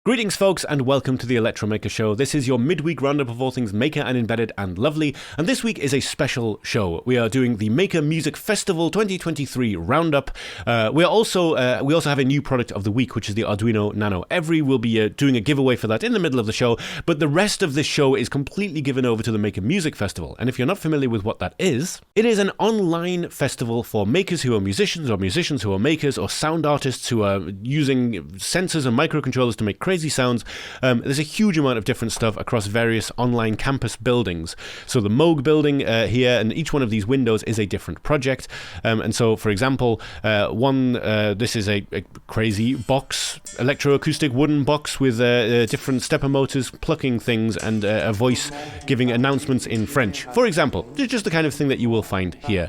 Greetings folks and welcome to the Electromaker Show. This is your midweek roundup of all things Maker and Embedded and Lovely, and this week is a special show. We are doing the Maker Music Festival 2023 roundup. We also have a new product of the week, which is the Arduino Nano Every. We'll be doing a giveaway for that in the middle of the show, but the rest of this show is completely given over to the Maker Music Festival. And if you're not familiar with what that is, it is an online festival for makers who are musicians, or musicians who are makers, or sound artists who are using sensors and microcontrollers to make crazy sounds. There's a huge amount of different stuff across various online campus buildings. So the Moog building here, and each one of these windows is a different project. And so, for example, this is a crazy box, electroacoustic wooden box with different stepper motors plucking things and a voice giving announcements in French. For example, just the kind of thing that you will find here.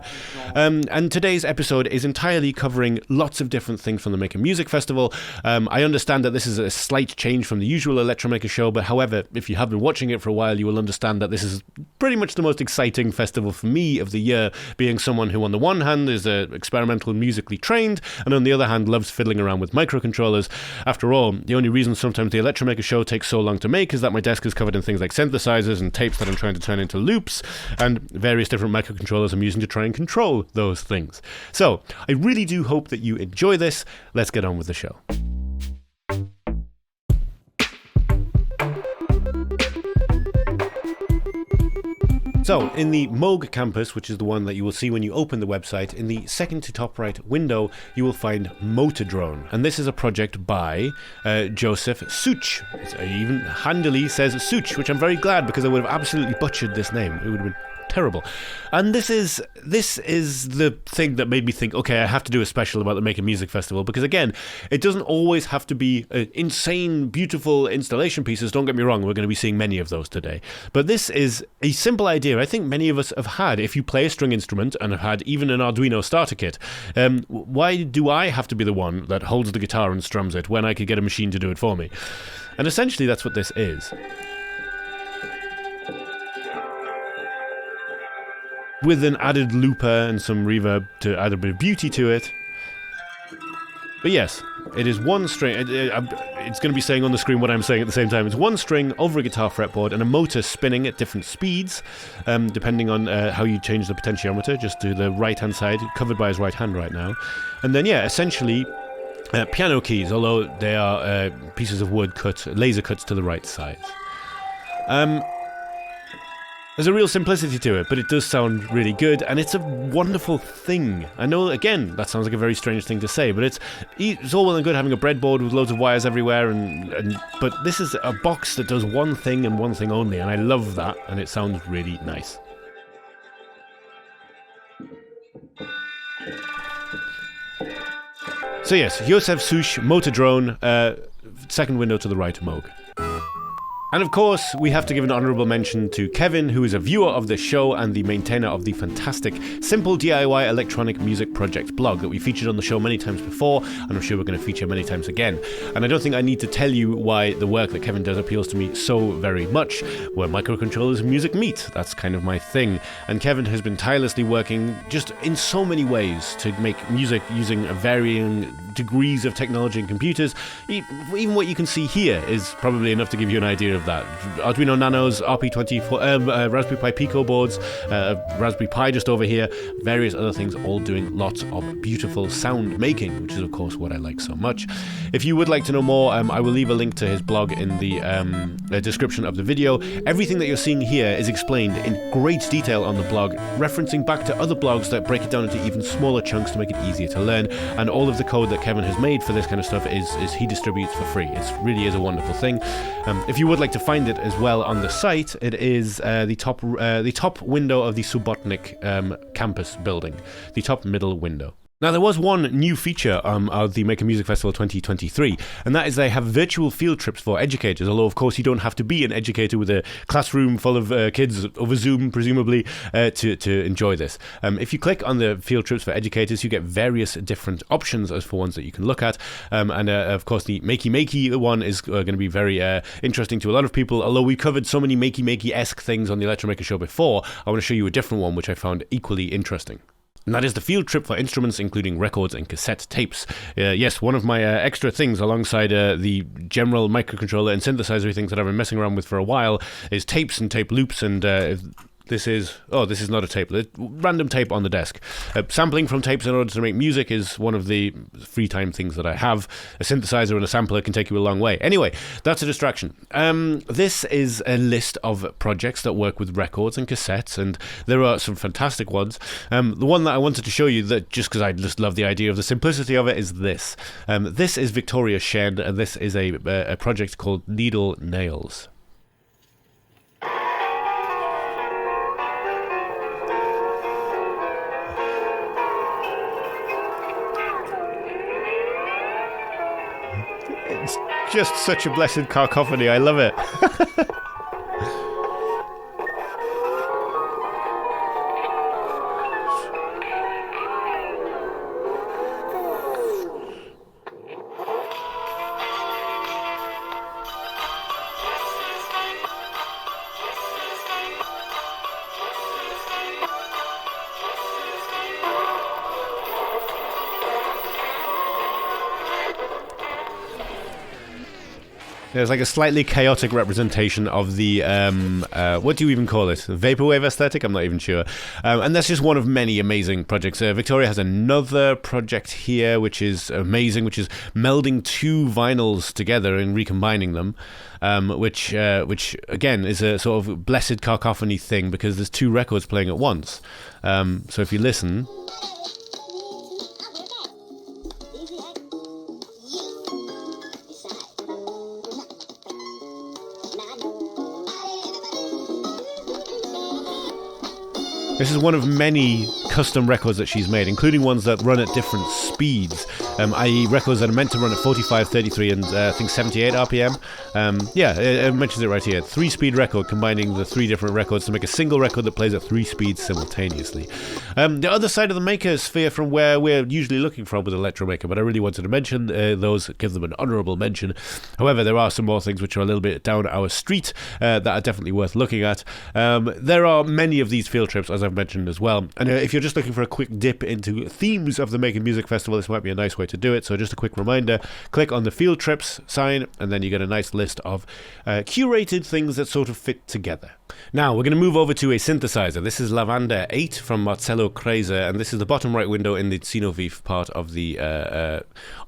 And today's episode is entirely covering lots of different things from the Maker Music Festival. I understand that this is a slight change from the usual Electromaker Show, but however, if you have been watching it for a while, you will understand that this is pretty much the most exciting festival for me of the year, being someone who on the one hand is experimental and musically trained, and on the other hand loves fiddling around with microcontrollers. After all, the only reason sometimes the Electromaker Show takes so long to make is that my desk is covered in things like synthesizers and tapes that I'm trying to turn into loops, and various different microcontrollers I'm using to try and control those things. So, I really do hope that you enjoy this. Let's get on with the show. So, in the Moog campus, which is the one that you will see when you open the website, in the second to top right window, you will find Motordrone. And this is a project by Josef Szuecs. It even handily says Szuecs, which I'm very glad, because I would have absolutely butchered this name. It would have been terrible. And this is the thing that made me think, okay, I have to do a special about the Maker Music Festival, because again, it doesn't always have to be insane, beautiful installation pieces. Don't get me wrong, we're going to be seeing many of those today. But this is a simple idea I think many of us have had. If you play a string instrument and have had even an Arduino starter kit, why do I have to be the one that holds the guitar and strums it when I could get a machine to do it for me? And essentially that's what this is. With an added looper and some reverb to add a bit of beauty to it. But yes, it is one string. It's going to be saying on the screen what I'm saying at the same time. It's one string over a guitar fretboard and a motor spinning at different speeds, depending on how you change the potentiometer, just to the right-hand side, covered by his right hand right now. And then, yeah, essentially piano keys, although they are pieces of wood cut, laser cuts to the right sides. There's a real simplicity to it, but it does sound really good, and it's a wonderful thing. I know, again, that sounds like a very strange thing to say, but it's all well and good having a breadboard with loads of wires everywhere, but this is a box that does one thing and one thing only, and I love that, and it sounds really nice. So yes, Josef Szuecs, Motordrone, second window to the right, Moog. And of course, we have to give an honourable mention to Kevin, who is a viewer of this show and the maintainer of the fantastic Simple DIY Electronic Music Project blog that we featured on the show many times before, and I'm sure we're going to feature many times again. And I don't think I need to tell you why the work that Kevin does appeals to me so very much, where microcontrollers and music meet. That's kind of my thing. And Kevin has been tirelessly working just in so many ways to make music using varying degrees of technology and computers. Even what you can see here is probably enough to give you an idea of that. Arduino Nanos, RP24, Raspberry Pi Pico boards, Raspberry Pi just over here, various other things, all doing lots of beautiful sound making, which is of course what I like so much. If you would like to know more, I will leave a link to his blog in the description of the video. Everything that you're seeing here is explained in great detail on the blog, referencing back to other blogs that break it down into even smaller chunks to make it easier to learn, and all of the code that Kevin has made for this kind of stuff is he distributes for free. It really is a wonderful thing. If you would like to find it as well on the site, it is the top window of the Subotnick campus building, the top middle window. Now, there was one new feature of the Maker Music Festival 2023, and that is they have virtual field trips for educators, although, of course, you don't have to be an educator with a classroom full of kids over Zoom, presumably, to enjoy this. If you click on the field trips for educators, you get various different options as for ones that you can look at, and of course, the Makey one is going to be very interesting to a lot of people, although we covered so many Makey-esque things on the Electromaker Show before. I want to show you a different one, which I found equally interesting. And that is the field trip for instruments, including records and cassette tapes. Yes, one of my extra things alongside the general microcontroller and synthesizer things that I've been messing around with for a while is tapes and tape loops, and this is not a tape, random tape on the desk. Sampling from tapes in order to make music is one of the free time things that I have. A synthesizer and a sampler can take you a long way. Anyway, that's a distraction. This is a list of projects that work with records and cassettes, and there are some fantastic ones. The one that I wanted to show you, that just because I just love the idea of the simplicity of it, is this. This is Victoria Shen, and this is a project called Needle Nails. It's just such a blessed cacophony. I love it. There's like a slightly chaotic representation of the, what do you even call it? Vaporwave aesthetic? I'm not even sure. And that's just one of many amazing projects. Victoria has another project here, which is amazing, which is melding two vinyls together and recombining them, which again is a sort of blessed cacophony thing because there's two records playing at once. So if you listen... This is one of many custom records that she's made, including ones that run at different speeds, i.e. records that are meant to run at 45, 33 and I think 78 RPM. It mentions it right here. 3-speed record combining the 3 different records to make a single record that plays at 3 speeds simultaneously. The other side of the maker sphere from where we're usually looking from with Electromaker, but I really wanted to mention those, give them an honourable mention. However, there are some more things which are a little bit down our street that are definitely worth looking at. There are many of these field trips, as I've mentioned as well. And if you're just looking for a quick dip into themes of the Making Music Festival, this might be a nice way to do it. So just a quick reminder, click on the field trips sign, and then you get a nice list of curated things that sort of fit together. Now, we're going to move over to a synthesizer. This is Lavanda 8 from Marcelo Kraiser, and this is the bottom right window in the Zinovieff part of the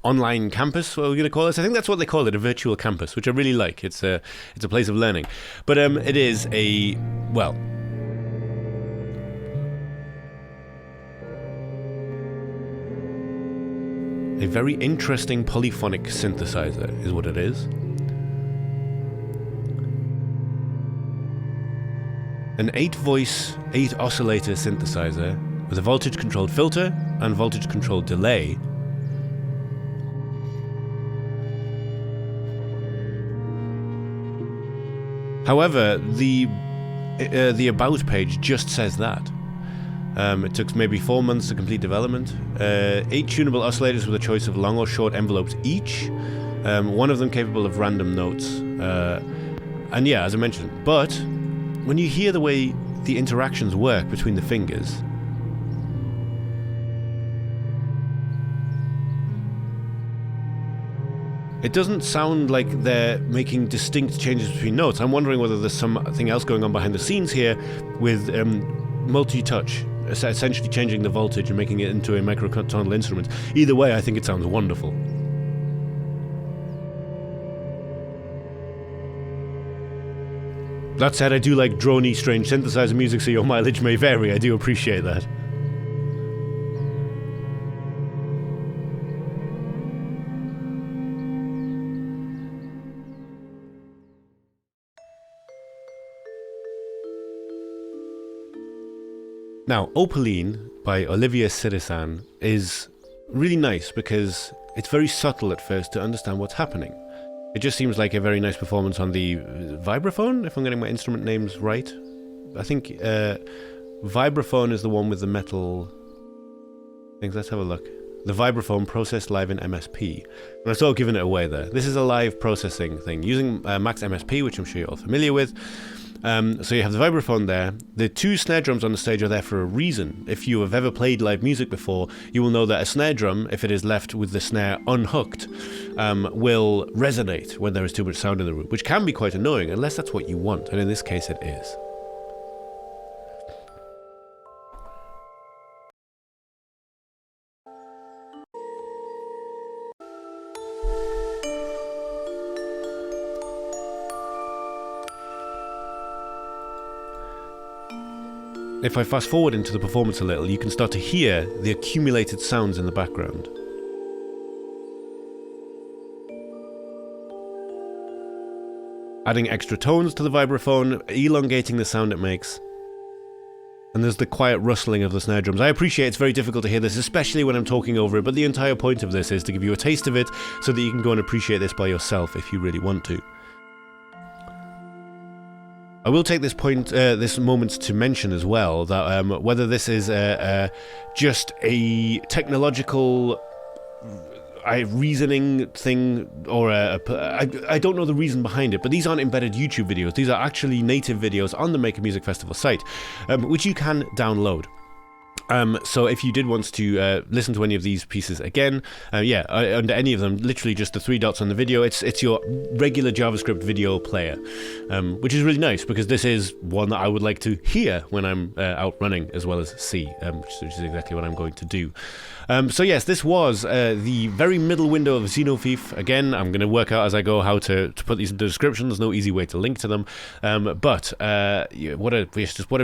online campus, what we're going to call this. I think that's what they call it, a virtual campus, which I really like. It's a place of learning. But it is a very interesting polyphonic synthesizer is what it is. An 8-voice, 8-oscillator synthesizer with a voltage-controlled filter and voltage-controlled delay. However, the About page just says that. It took maybe 4 months to complete development. 8 tunable oscillators with a choice of long or short envelopes each. One of them capable of random notes. And yeah, as I mentioned, but when you hear the way the interactions work between the fingers, it doesn't sound like they're making distinct changes between notes. I'm wondering whether there's something else going on behind the scenes here with multi-touch, essentially changing the voltage and making it into a microtonal instrument. Either way, I think it sounds wonderful. That said, I do like droney, strange synthesizer music, so your mileage may vary. I do appreciate that. Now, Opaline by Olivia Cirisan is really nice because it's very subtle at first to understand what's happening. It just seems like a very nice performance on the vibraphone, if I'm getting my instrument names right. I think vibraphone is the one with the metal things. Let's have a look. The vibraphone processed live in MSP. And I've sort of given it away there. This is a live processing thing using Max MSP, which I'm sure you're all familiar with. So you have the vibraphone there. The two snare drums on the stage are there for a reason. If you have ever played live music before, you will know that a snare drum, if it is left with the snare unhooked, will resonate when there is too much sound in the room, which can be quite annoying unless that's what you want, and in this case it is. If I fast forward into the performance a little, you can start to hear the accumulated sounds in the background. Adding extra tones to the vibraphone, elongating the sound it makes. And there's the quiet rustling of the snare drums. I appreciate it's very difficult to hear this, especially when I'm talking over it, but the entire point of this is to give you a taste of it so that you can go and appreciate this by yourself if you really want to. I will take this moment to mention as well that whether this is just a technological reasoning thing or I don't know the reason behind it, but these aren't embedded YouTube videos. These are actually native videos on the Maker Music Festival site, which you can download. So if you did want to listen to any of these pieces again, under any of them, literally just the three dots on the video, it's your regular JavaScript video player, which is really nice because this is one that I would like to hear when I'm out running as well as see, which is exactly what I'm going to do. So yes, this was the very middle window of Zinovieff. Again, I'm going to work out as I go how to put these in the description. There's no easy way to link to them, but what a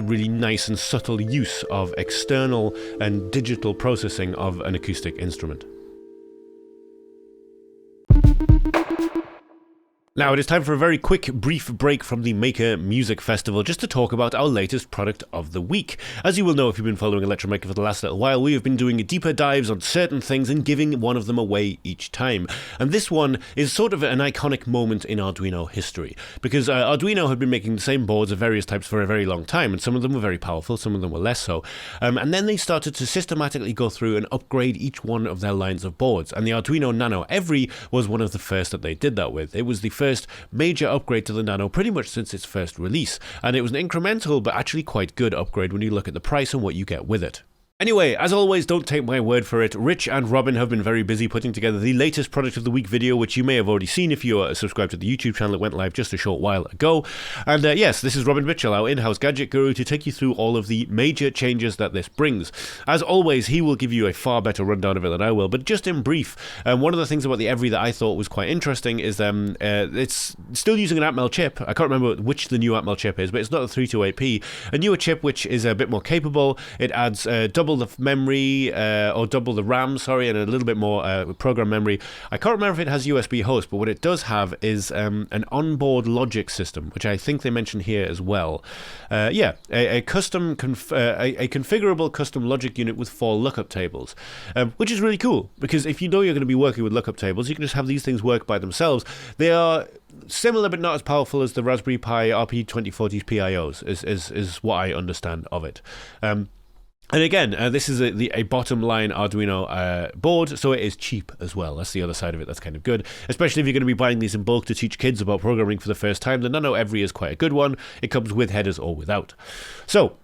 really nice and subtle use of external and digital processing of an acoustic instrument. Now it is time for a very quick, brief break from the Maker Music Festival just to talk about our latest product of the week. As you will know if you've been following Electromaker for the last little while, we have been doing deeper dives on certain things and giving one of them away each time. And this one is sort of an iconic moment in Arduino history, because Arduino had been making the same boards of various types for a very long time, and some of them were very powerful, some of them were less so. And then they started to systematically go through and upgrade each one of their lines of boards, and the Arduino Nano Every was one of the first that they did that with. It was the first major upgrade to the Nano pretty much since its first release, and it was an incremental but actually quite good upgrade when you look at the price and what you get with it. Anyway, as always, don't take my word for it. Rich and Robin have been very busy putting together the latest product of the week video, which you may have already seen if you are subscribed to the YouTube channel. It went live just a short while ago. And yes, this is Robin Mitchell, our in-house gadget guru, to take you through all of the major changes that this brings. As always, he will give you a far better rundown of it than I will, but just in brief, one of the things about the Every that I thought was quite interesting is it's still using an Atmel chip. I can't remember which the new Atmel chip is, but it's not the 32AP. A newer chip which is a bit more capable. It adds double the memory, or double the RAM, sorry, and a little bit more program memory. I can't remember if it has USB host, but what it does have is an onboard logic system, which I think they mention here as well. A configurable custom logic unit with 4 lookup tables, which is really cool, because if you know you're going to be working with lookup tables, you can just have these things work by themselves. They are similar but not as powerful as the Raspberry Pi RP2040's PIOs, is what I understand of it. And again, this is a bottom line Arduino board, so it is cheap as well. That's the other side of it that's kind of good, especially if you're going to be buying these in bulk to teach kids about programming for the first time. The Nano Every is quite a good one. It comes with headers or without. So,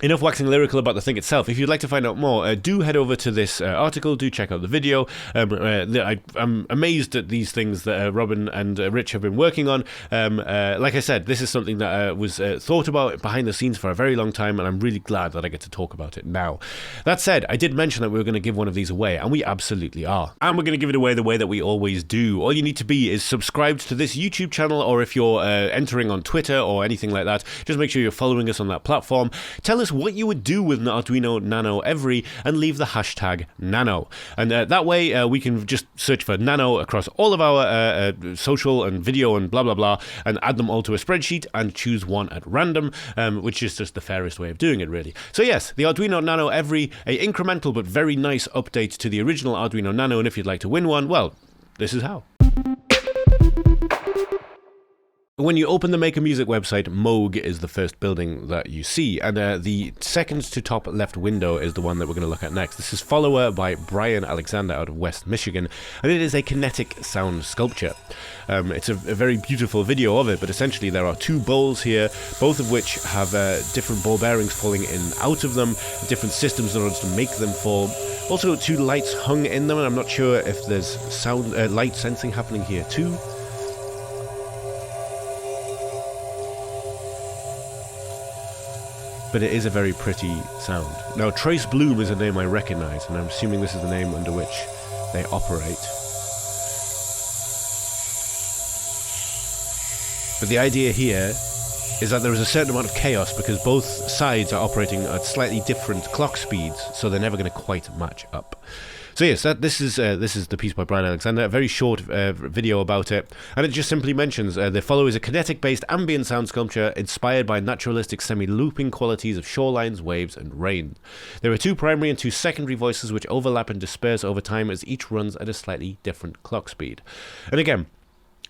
enough waxing lyrical about the thing itself. If you'd like to find out more, do head over to this article, do check out the video. I'm amazed at these things that Robin and Rich have been working on. Like I said, this is something that was thought about behind the scenes for a very long time, and I'm really glad that I get to talk about it now. That said, I did mention that we were going to give one of these away, and we absolutely are. And we're going to give it away the way that we always do. All you need to be is subscribed to this YouTube channel, or if you're entering on Twitter or anything like that, just make sure you're following us on that platform. Tell us what you would do with an Arduino Nano Every and leave the hashtag Nano. And that way we can just search for Nano across all of our social and video and blah blah blah, and add them all to a spreadsheet and choose one at random, which is just the fairest way of doing it, really. So yes, the Arduino Nano Every, a incremental but very nice update to the original Arduino Nano, and if you'd like to win one, well, this is how. When you open the Maker Music website, Moog is the first building that you see, and the second to top left window is the one that we're going to look at next. This is Follower by Brian Alexander out of West Michigan, and it is a kinetic sound sculpture. It's a very beautiful video of it, but essentially there are two bowls here, both of which have different ball bearings falling in and out of them, different systems in order to make them fall. Also, two lights hung in them, and I'm not sure if there's sound light sensing happening here too. But it is a very pretty sound. Now, Trace Bloom is a name I recognize, and I'm assuming this is the name under which they operate. But the idea here is that there is a certain amount of chaos because both sides are operating at slightly different clock speeds, so they're never going to quite match up. So yes, this is the piece by Brian Alexander, a very short video about it, and it just simply mentions the Follow is a kinetic-based ambient sound sculpture inspired by naturalistic semi-looping qualities of shorelines, waves, and rain. There are two primary and two secondary voices which overlap and disperse over time as each runs at a slightly different clock speed. And again,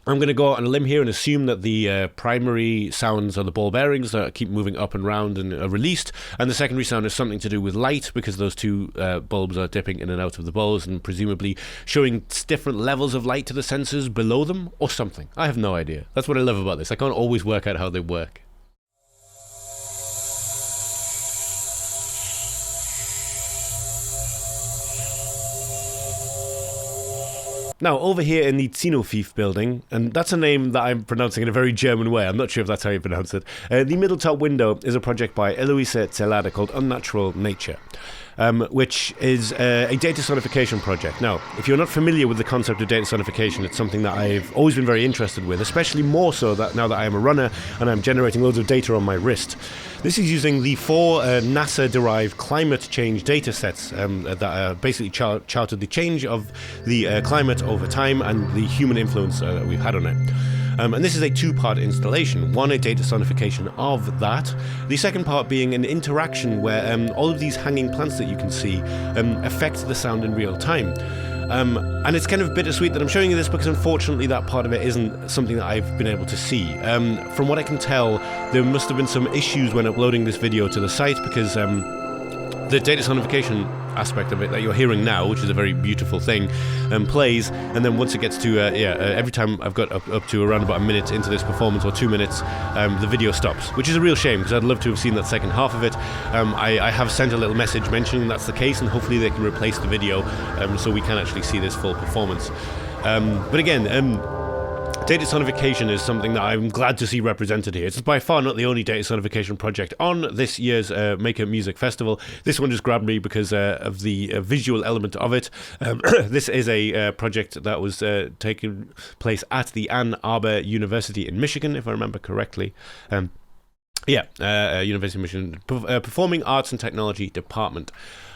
I'm going to go out on a limb here and assume that the primary sounds are the ball bearings that keep moving up and round and are released, and the secondary sound is something to do with light because those two bulbs are dipping in and out of the bowls and presumably showing different levels of light to the sensors below them or something. I have no idea. That's what I love about this. I can't always work out how they work. Now, over here in the Zinovieff building, and that's a name that I'm pronouncing in a very German way, I'm not sure if that's how you pronounce it, the middle top window is a project by Eloysa Zelada called Unnatural Nature, which is a data sonification project. Now, if you're not familiar with the concept of data sonification, it's something that I've always been very interested with, especially more so that now that I am a runner and I'm generating loads of data on my wrist. This is using the 4 NASA-derived climate change data sets that basically charted the change of the climate over time and the human influence that we've had on it. And this is a 2-part installation. One, a data sonification of that. The second part being an interaction where all of these hanging plants that you can see affect the sound in real time. And it's kind of bittersweet that I'm showing you this because unfortunately that part of it isn't something that I've been able to see. From what I can tell, there must have been some issues when uploading this video to the site because the data sonification aspect of it that you're hearing now, which is a very beautiful thing, plays, and then once it gets to every time I've got up to around about a minute into this performance or 2 minutes, the video stops, which is a real shame because I'd love to have seen that second half of it. I have sent a little message mentioning that's the case, and hopefully they can replace the video so we can actually see this full performance. But again, data sonification is something that I'm glad to see represented here. It's by far not the only data sonification project on this year's Maker Music Festival. This one just grabbed me because of the visual element of it. This is a project that was taking place at the Ann Arbor University in Michigan, if I remember correctly. University of Michigan Performing Arts and Technology Department.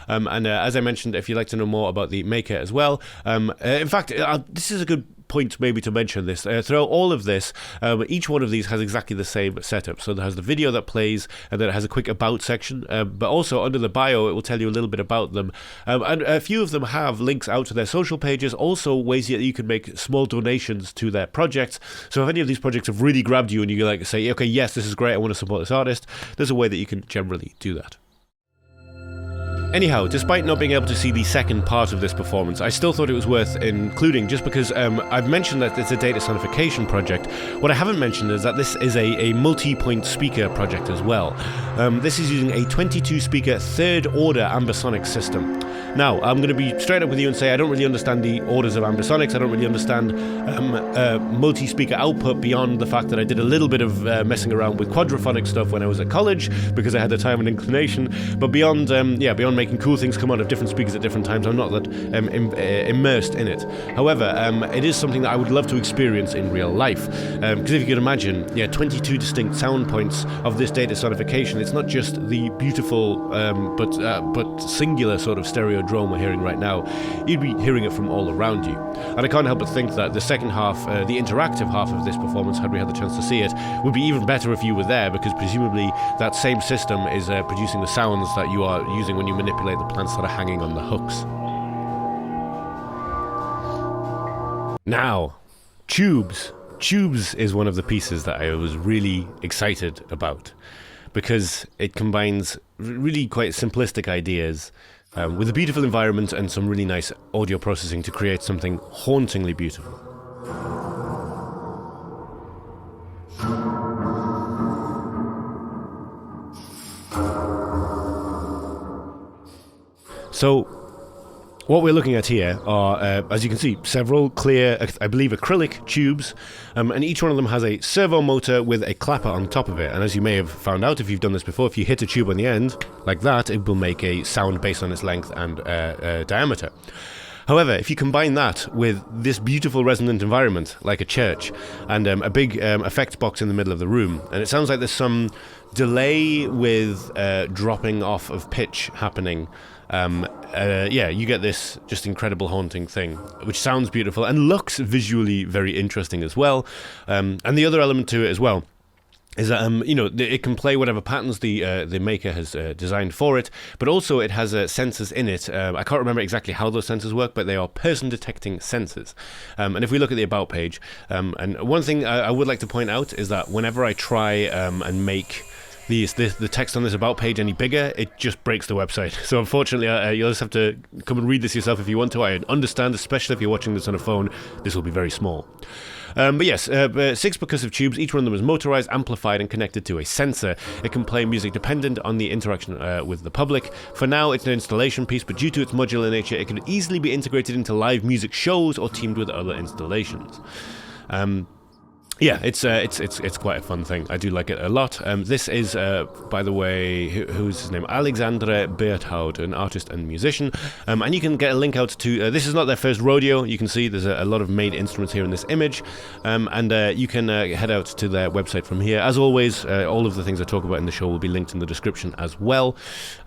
And as I mentioned, if you'd like to know more about the Maker as well, in fact, this is a good point maybe to mention this. Throughout all of this, each one of these has exactly the same setup. So there has the video that plays, and then it has a quick about section, but also under the bio it will tell you a little bit about them. And a few of them have links out to their social pages, also ways that you can make small donations to their projects. So if any of these projects have really grabbed you and you like say, okay, yes, this is great, I want to support this artist, there's a way that you can generally do that. Anyhow, despite not being able to see the second part of this performance, I still thought it was worth including just because I've mentioned that it's a data sonification project. What I haven't mentioned is that this is a multi-point speaker project as well. This is using a 22-speaker third-order ambisonic system. Now, I'm going to be straight up with you and say I don't really understand the orders of ambisonics. I don't really understand multi-speaker output beyond the fact that I did a little bit of messing around with quadraphonic stuff when I was at college because I had the time and inclination. But beyond making cool things come out of different speakers at different times, I'm not that immersed in it. However, it is something that I would love to experience in real life. Because if you can imagine, 22 distinct sound points of this data sonification, it's not just the beautiful but singular sort of stereo drone we're hearing right now. You'd be hearing it from all around you. And I can't help but think that the second half, the interactive half of this performance, had we had the chance to see it, would be even better if you were there, because presumably that same system is producing the sounds that you are using when you manipulate the plants that are hanging on the hooks. Now, tubes. Tubes is one of the pieces that I was really excited about because it combines really quite simplistic ideas with a beautiful environment and some really nice audio processing to create something hauntingly beautiful. So what we're looking at here are, as you can see, several clear, I believe, acrylic tubes, and each one of them has a servo motor with a clapper on top of it. And as you may have found out if you've done this before, if you hit a tube on the end, like that, it will make a sound based on its length and diameter. However, if you combine that with this beautiful resonant environment, like a church, and a big effect box in the middle of the room, and it sounds like there's some delay with dropping off of pitch happening, you get this just incredible haunting thing, which sounds beautiful and looks visually very interesting as well. And the other element to it as well is that it can play whatever patterns the maker has designed for it, but also it has sensors in it. I can't remember exactly how those sensors work, but they are person detecting sensors. And if we look at the about page, and one thing I would like to point out is that whenever I try and make the text on this about page any bigger, it just breaks the website. So unfortunately, you'll just have to come and read this yourself if you want to. I understand, especially if you're watching this on a phone, this will be very small. But yes, 6 percussive tubes, each one of them is motorized, amplified, and connected to a sensor. It can play music dependent on the interaction with the public. For now, it's an installation piece, but due to its modular nature, it can easily be integrated into live music shows or teamed with other installations. It's quite a fun thing. I do like it a lot. This is, by the way, who's his name? Alexandre Berthaud, an artist and musician. And you can get a link out to, this is not their first rodeo. You can see there's a lot of made instruments here in this image. You can head out to their website from here. As always, all of the things I talk about in the show will be linked in the description as well.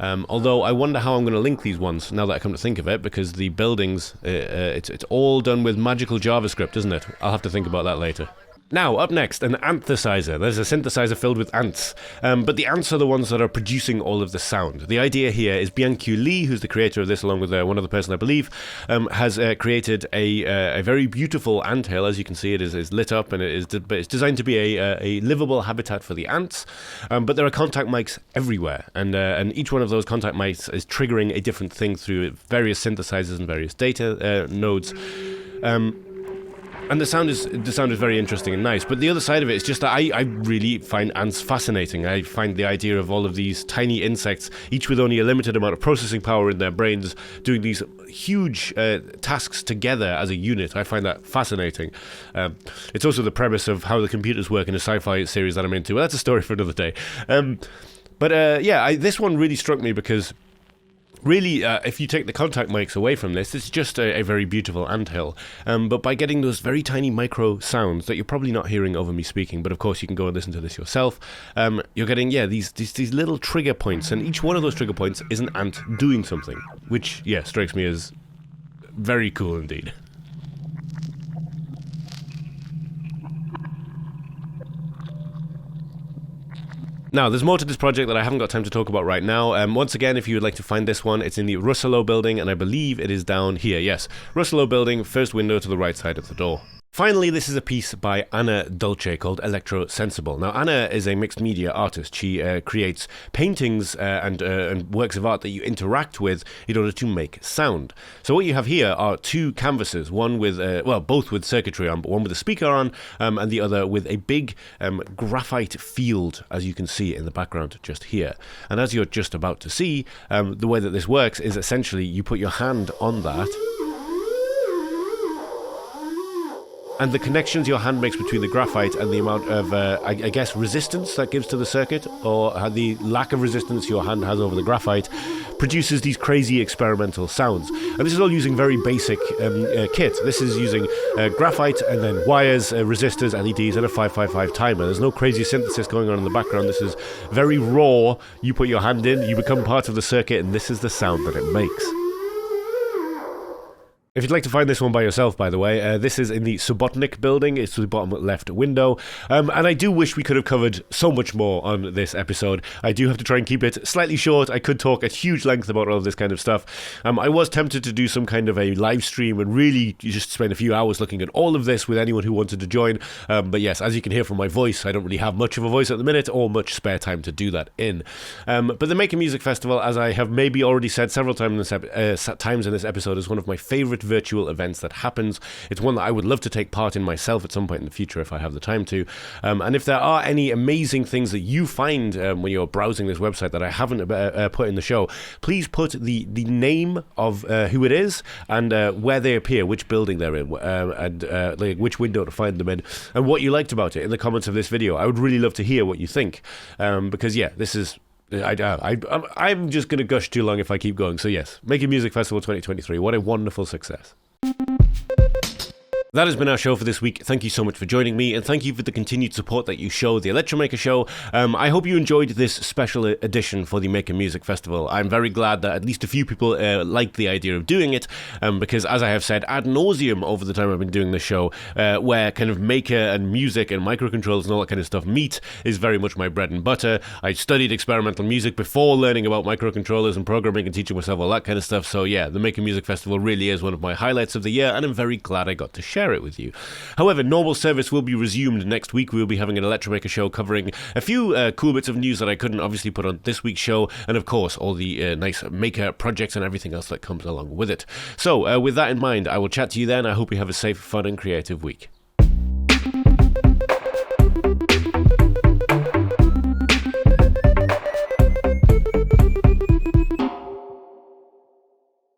Although I wonder how I'm going to link these ones, now that I come to think of it, because the buildings, it's all done with magical JavaScript, isn't it? I'll have to think about that later. Now, up next, an Anthesizer. There's a synthesizer filled with ants, but the ants are the ones that are producing all of the sound. The idea here is Byungkyu Lee, who's the creator of this, along with one other person, I believe, has created a very beautiful anthill. As you can see, it is lit up, and it's designed to be a livable habitat for the ants, but there are contact mics everywhere, and each one of those contact mics is triggering a different thing through various synthesizers and various data nodes. And the sound is very interesting and nice, but the other side of it is just that I really find ants fascinating. I find the idea of all of these tiny insects, each with only a limited amount of processing power in their brains, doing these huge tasks together as a unit. I find that fascinating. It's also the premise of how the computers work in a sci-fi series that I'm into. Well, that's a story for another day. This one really struck me because really, if you take the contact mics away from this, it's just a very beautiful anthill. But by getting those very tiny micro sounds that you're probably not hearing over me speaking, but of course you can go and listen to this yourself, you're getting, these little trigger points, and each one of those trigger points is an ant doing something, which, strikes me as very cool indeed. Now, there's more to this project that I haven't got time to talk about right now. Once again, if you would like to find this one, it's in the Russolo building, and I believe it is down here. Yes, Russolo building, first window to the right side of the door. Finally, this is a piece by Anna Dulce called Electrosensible. Now, Anna is a mixed media artist. She creates paintings and works of art that you interact with in order to make sound. So what you have here are two canvases, one with, both with circuitry on, but one with a speaker on, and the other with a big graphite field, as you can see in the background just here. And as you're just about to see, the way that this works is essentially you put your hand on that, and the connections your hand makes between the graphite and the amount of, resistance that gives to the circuit, or the lack of resistance your hand has over the graphite, produces these crazy experimental sounds. And this is all using very basic kit. This is using graphite and then wires, resistors, LEDs, and a 555 timer. There's no crazy synthesis going on in the background. This is very raw. You put your hand in, you become part of the circuit, and this is the sound that it makes. If you'd like to find this one by yourself, by the way, this is in the Subotnik building. It's the bottom left window. And I do wish we could have covered so much more on this episode. I do have to try and keep it slightly short. I could talk at huge length about all of this kind of stuff. I was tempted to do some kind of a live stream and really just spend a few hours looking at all of this with anyone who wanted to join. But yes, as you can hear from my voice, I don't really have much of a voice at the minute or much spare time to do that in. But the Maker Music Festival, as I have maybe already said several times in this episode, is one of my favourite virtual events that happens. It's one that I would love to take part in myself at some point in the future if I have the time to. And if there are any amazing things that you find when you're browsing this website that I haven't put in the show, please put the name of who it is and where they appear, which building they're in, and like which window to find them in, and what you liked about it in the comments of this video. I would really love to hear what you think, because yeah, this is... I'm just going to gush too long if I keep going. So yes, Maker Music Festival 2023. What a wonderful success. That has been our show for this week. Thank you so much for joining me, and thank you for the continued support that you show the Electromaker Show. I hope you enjoyed this special edition for the Maker Music Festival. I'm very glad that at least a few people liked the idea of doing it, because as I have said ad nauseum over the time I've been doing this show, where kind of maker and music and microcontrollers and all that kind of stuff meet is very much my bread and butter. I studied experimental music before learning about microcontrollers and programming and teaching myself all that kind of stuff. So yeah, the Maker Music Festival really is one of my highlights of the year, and I'm very glad I got to share it with you. However, normal service will be resumed next week. We will be having an Electromaker Show covering a few cool bits of news that I couldn't obviously put on this week's show, and of course all the nice maker projects and everything else that comes along with it. So with that in mind, I will chat to you then. I hope you have a safe, fun and creative week.